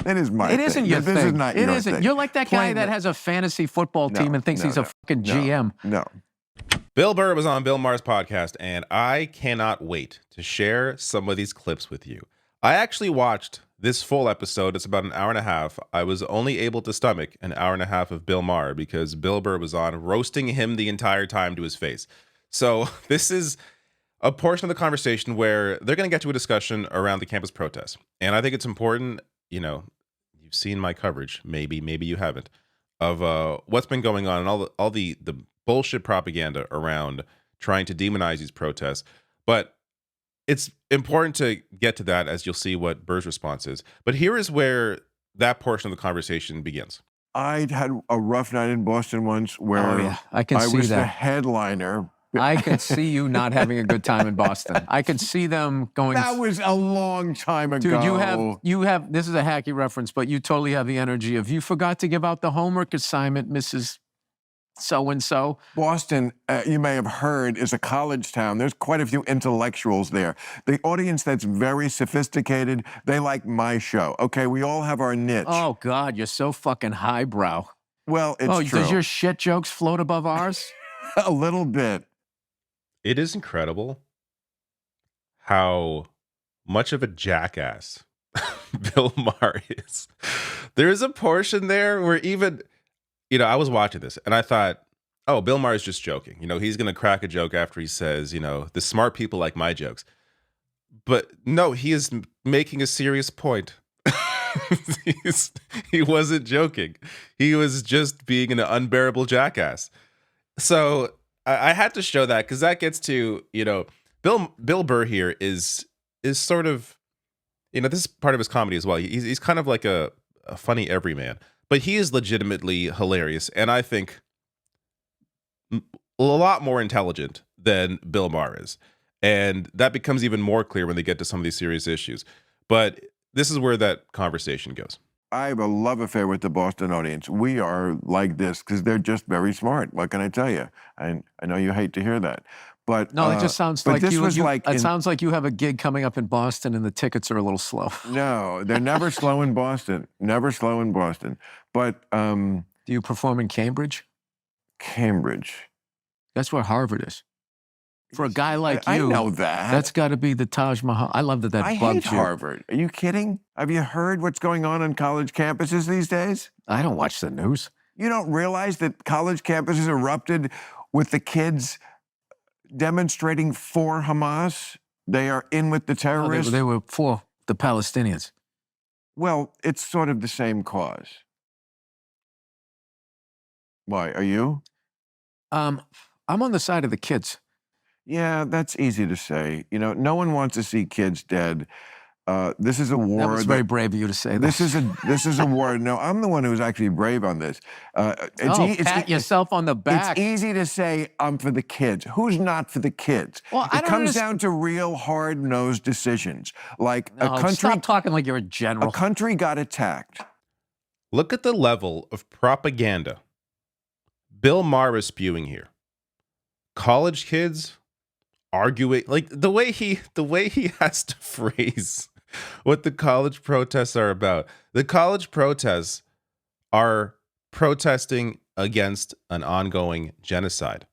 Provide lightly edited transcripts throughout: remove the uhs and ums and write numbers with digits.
It is my It thing. isn't your This thing. is not It your isn't. thing. You're like that guy Playing that has a fantasy football team and thinks he's a fucking GM. No. Bill Burr was on Bill Maher's podcast, and I cannot wait to share some of these clips with you. I actually watched this full episode. It's about an hour and a half. I was only able to stomach an hour and a half of Bill Maher because Bill Burr was on, roasting him the entire time to his face. So this is a portion of the conversation where they're going to get to a discussion around the campus protests. And I think it's important, you know, you've seen my coverage, maybe you haven't, of what's been going on and all the bullshit propaganda around trying to demonize these protests. But it's important to get to that, as you'll see what Burr's response is. But here is where that portion of the conversation begins. I had a rough night in Boston once where I can see was that. the headliner. I could see you not having a good time in Boston. I could see them going. That was a long time ago. Dude, you have. This is a hacky reference, but you totally have the energy of you forgot to give out the homework assignment, Mrs. So-and-so. Boston, you may have heard, is a college town. There's quite a few intellectuals there. The audience that's very sophisticated, they like my show. Okay, we all have our niche. Oh, God, you're so fucking highbrow. Well, it's true. Does your shit jokes float above ours? A little bit. It is incredible how much of a jackass Bill Maher is. There is a portion there where even... You know, I was watching this and I thought, oh, Bill Maher is just joking. You know, he's going to crack a joke after he says, you know, the smart people like my jokes. But no, he is making a serious point. He wasn't joking. He was just being an unbearable jackass. So I had to show that because that gets to, you know, Bill Burr here is sort of, you know, this is part of his comedy as well. He's kind of like a funny everyman. But he is legitimately hilarious, and I think a lot more intelligent than Bill Maher is. And that becomes even more clear when they get to some of these serious issues. But this is where that conversation goes. I have a love affair with the Boston audience. We are like this because they're just very smart. What can I tell you? I know you hate to hear that. But no, it just sounds like it sounds like you have a gig coming up in Boston and the tickets are a little slow. No, they're never slow in Boston. Never slow in Boston. But do you perform in Cambridge? Cambridge. That's where Harvard is. For a guy like you, I know that. That's got to be the Taj Mahal. I love that I bugged hate you. Harvard. Are you kidding? Have you heard what's going on college campuses these days? I don't watch the news. You don't realize that college campuses erupted with the kids demonstrating for Hamas? They are in with the terrorists. They were for the Palestinians. Well, it's sort of the same cause. Why, are you? I'm on the side of the kids. Yeah, that's easy to say. You know, no one wants to see kids dead. This is a war. That was very brave of you to say that. This is a war. No, I'm the one who's actually brave on this. Pat yourself on the back. It's easy to say I'm for the kids. Who's not for the kids? Well, it comes down to real hard-nosed decisions. Like a country. Stop talking like you're a general. A country got attacked. Look at the level of propaganda Bill Maher is spewing here. College kids arguing, like the way he has to phrase what the college protests are about. The college protests are protesting against an ongoing genocide.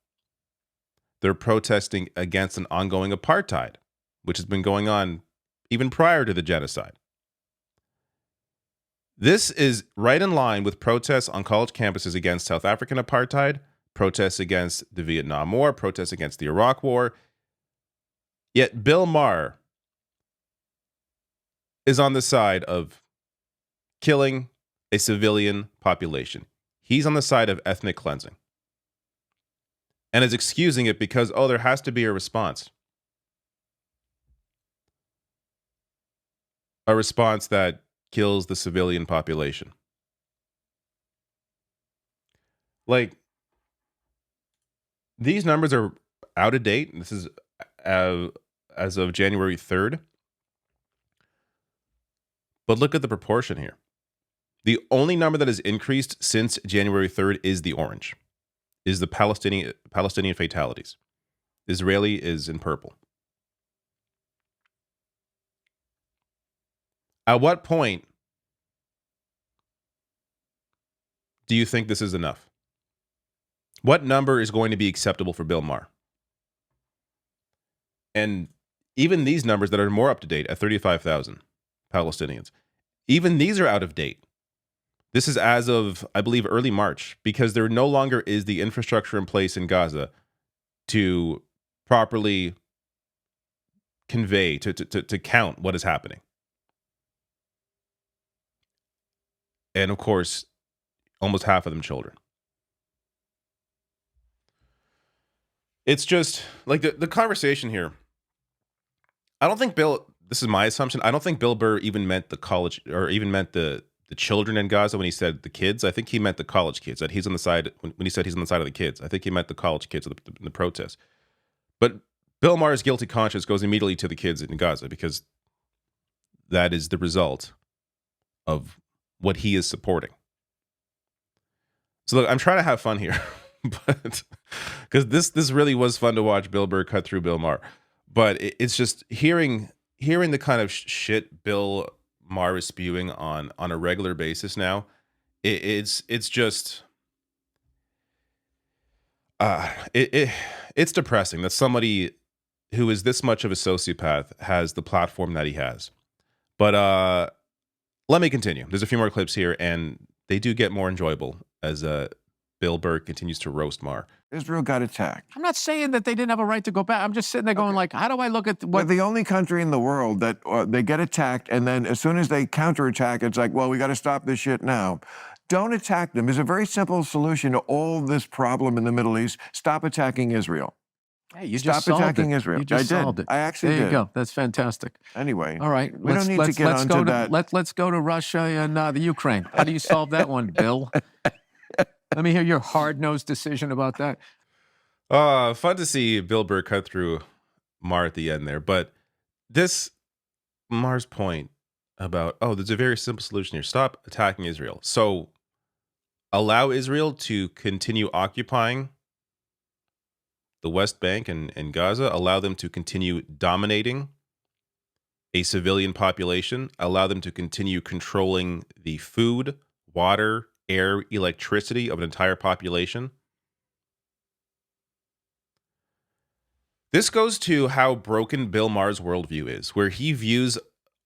They're protesting against an ongoing apartheid, which has been going on even prior to the genocide. This is right in line with protests on college campuses against South African apartheid, protests against the Vietnam War, protests against the Iraq War. Yet Bill Maher is on the side of killing a civilian population. He's on the side of ethnic cleansing. And is excusing it because, there has to be a response. A response that kills the civilian population. Like, these numbers are out of date. This is as of January 3rd. But look at the proportion here. The only number that has increased since January 3rd is the orange, is the Palestinian fatalities. Israeli is in purple. At what point do you think this is enough? What number is going to be acceptable for Bill Maher? And even these numbers that are more up to date at 35,000 Palestinians, even these are out of date. This is as of, I believe, early March, because there no longer is the infrastructure in place in Gaza to properly convey, to count what is happening. And of course, almost half of them children. It's just like the conversation here. I don't think this is my assumption, I don't think Bill Burr even meant the college, or even meant the children in Gaza when he said the kids. I think he meant the college kids, that he's on the side, when he said he's on the side of the kids. I think he meant the college kids in the protest. But Bill Maher's guilty conscience goes immediately to the kids in Gaza, because that is the result of what he is supporting. So look, I'm trying to have fun here, but because this really was fun to watch Bill Burr cut through Bill Maher. But it's just hearing the kind of shit Bill Maher is spewing on a regular basis now. It's just it's depressing that somebody who is this much of a sociopath has the platform that he has. But let me continue. There's a few more clips here, and they do get more enjoyable as Bill Burr continues to roast Maher. Israel got attacked. I'm not saying that they didn't have a right to go back. I'm just sitting there going like, how do I look at We're what? the only country in the world that they get attacked, and then as soon as they counterattack, it's like, well, we got to stop this shit now. Don't attack them. There's a very simple solution to all this problem in the Middle East. Stop attacking Israel. Hey, you Stop just solved attacking it. Israel. You just I did. solved it. I actually there you did. go. That's fantastic. Anyway. All right. We don't need to get onto that. Let's go to Russia and the Ukraine. How do you solve that one, Bill? Let me hear your hard-nosed decision about that. Fun to see Bill Burr cut through Maher at the end there. But this Maher's point about, there's a very simple solution here. Stop attacking Israel. So allow Israel to continue occupying the West Bank and Gaza. Allow them to continue dominating a civilian population. Allow them to continue controlling the food, water, air, electricity of an entire population. This goes to how broken Bill Maher's worldview is, where he views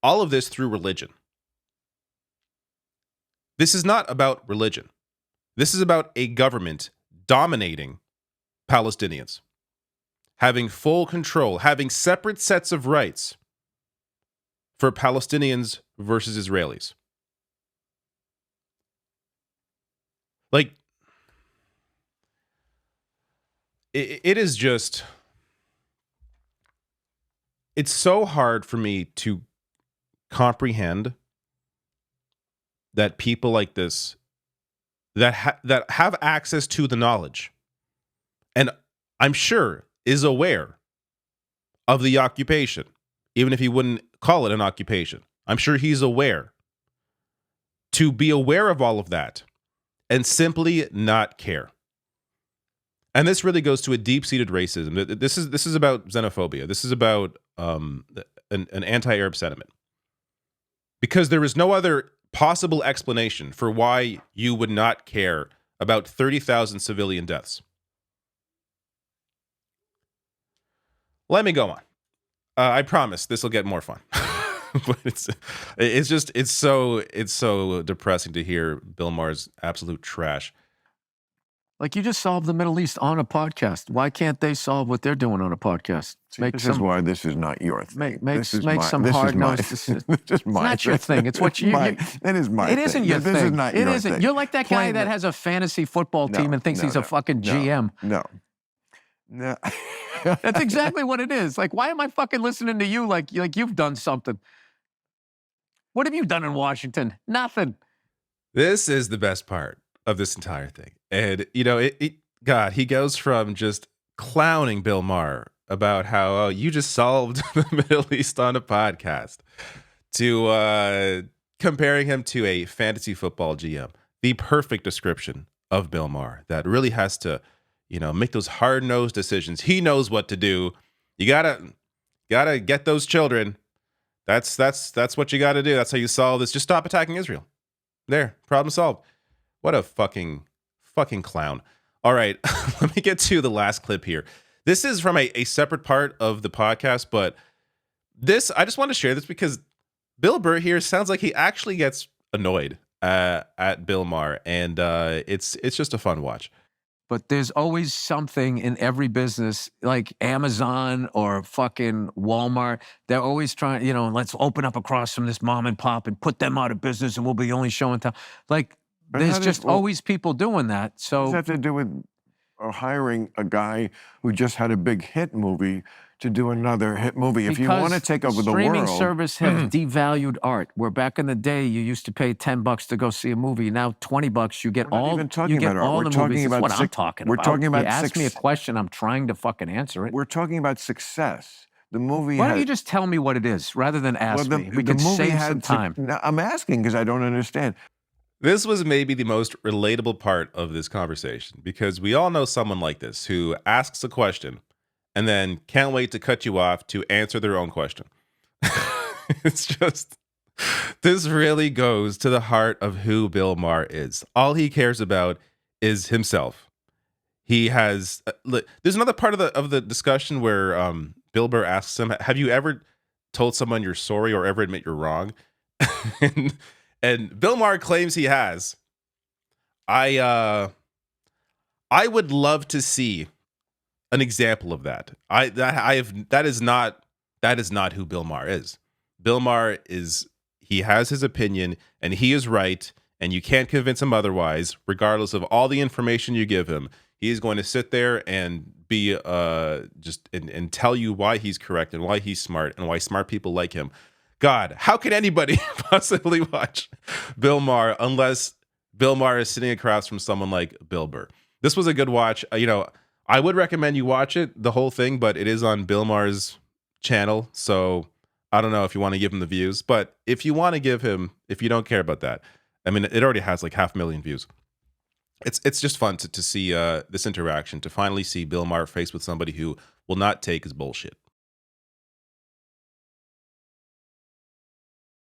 all of this through religion. This is not about religion. This is about a government dominating Palestinians, having full control, having separate sets of rights for Palestinians versus Israelis. Like, it is just, it's so hard for me to comprehend that people like this, that have access to the knowledge, and I'm sure is aware of the occupation, even if he wouldn't call it an occupation. I'm sure he's aware, to be aware of all of that and simply not care. And this really goes to a deep-seated racism. This is about xenophobia. This is about an anti-Arab sentiment. Because there is no other possible explanation for why you would not care about 30,000 civilian deaths. Let me go on. I promise this will get more fun. But it's so depressing to hear Bill Maher's absolute trash. Like, you just solved the Middle East on a podcast. Why can't they solve what they're doing on a podcast? See, this is why this is not your thing. Make some hard-nosed decisions. This is It's my not your thing. It's what you. It is my It thing. isn't your thing. This is not your It isn't. thing. You're like that guy Plain that has a fantasy football team and thinks he's a fucking GM. No. That's exactly what it is. Like, why am I fucking listening to you like you've done something? What have you done in Washington? Nothing. This is the best part of this entire thing. And, God, he goes from just clowning Bill Maher about how you just solved the Middle East on a podcast to comparing him to a fantasy football GM. The perfect description of Bill Maher that really has to, make those hard-nosed decisions. He knows what to do. You gotta get those children. That's what you gotta do. That's how you solve this. Just stop attacking Israel. There, problem solved. What a fucking clown. All right, let me get to the last clip here. This is from a separate part of the podcast, but I just want to share this because Bill Burr here sounds like he actually gets annoyed at Bill Maher, and it's just a fun watch. But there's always something in every business, like Amazon or fucking Walmart. They're always trying, let's open up across from this mom and pop and put them out of business, and we'll be the only show in town. Like, But how there's does- just well, always people doing that. What does So that have to do with hiring a guy who just had a big hit movie to do another hit movie? If you want to because take over the streaming world, service has devalued art. Where back in the day you used to pay $10 to go see a movie. Now $20 you get We're not all even talking you get about art. all We're the talking movies. That's about what I'm six- talking we're about. talking about You ask me a six- question, I'm trying to fucking answer it. we're talking about success. The movie. Why don't has, you just tell me what it is rather than ask me? We the can movie save had some time. No, I'm asking because I don't understand. This was maybe the most relatable part of this conversation because we all know someone like this who asks a question and then can't wait to cut you off to answer their own question. It's just, this really goes to the heart of who Bill Maher is. All he cares about is himself. He has, there's another part of the discussion where Bill Burr asks him, have you ever told someone you're sorry or ever admit you're wrong? And Bill Maher claims he has. I would love to see an example of that. That is not who Bill Maher is. Bill Maher he has his opinion and he is right, and you can't convince him otherwise, regardless of all the information you give him. He is going to sit there and be and tell you why he's correct and why he's smart and why smart people like him. God, how can anybody possibly watch Bill Maher unless Bill Maher is sitting across from someone like Bill Burr? This was a good watch. I would recommend you watch it, the whole thing, but it is on Bill Maher's channel. So I don't know if you want to give him the views, but if you want to give him, if you don't care about that, I mean, it already has like 500,000 views. It's just fun to see this interaction, to finally see Bill Maher faced with somebody who will not take his bullshit.